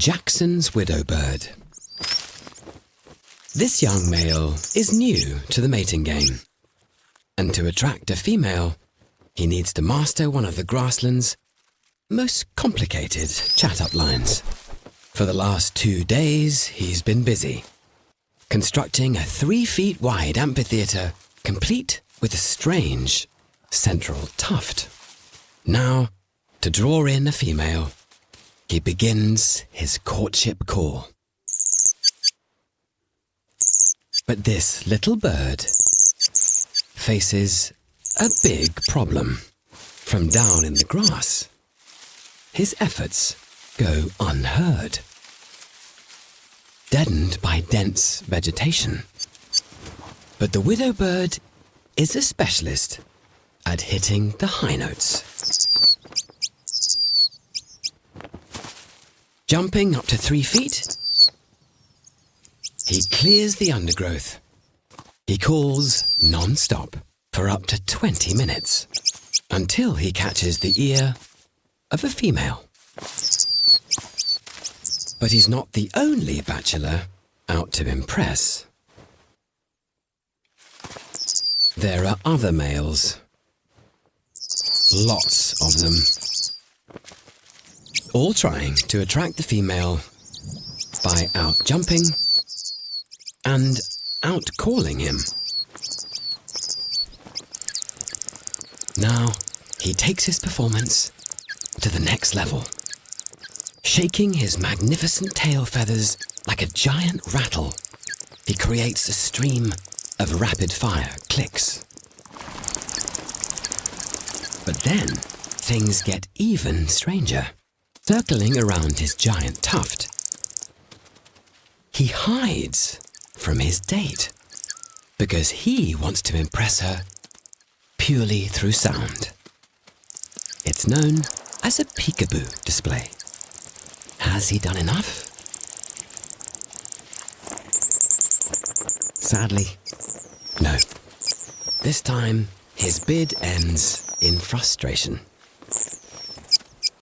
Jackson's widow bird. This young male is new to the mating game, and to attract a female, he needs to master one of the grassland's most complicated chat-up lines. For the last 2 days, he's been busy, constructing a 3 feet wide amphitheatre complete with a strange central tuft. Now, to draw in a female, he begins his courtship call. But this little bird faces a big problem. From down in the grass, his efforts go unheard, deadened by dense vegetation. But the widow bird is a specialist at hitting the high notes. Jumping up to 3 feet, he clears the undergrowth. He calls non-stop for up to 20 minutes until he catches the ear of a female. But he's not the only bachelor out to impress. There are other males, lots of them, all trying to attract the female by out-jumping and out-calling him. Now, he takes his performance to the next level, shaking his magnificent tail feathers like a giant rattle. He creates a stream of rapid-fire clicks. But then, things get even stranger. Circling around his giant tuft, he hides from his date because he wants to impress her purely through sound. It's known as a peekaboo display. Has he done enough? Sadly, no. This time, his bid ends in frustration.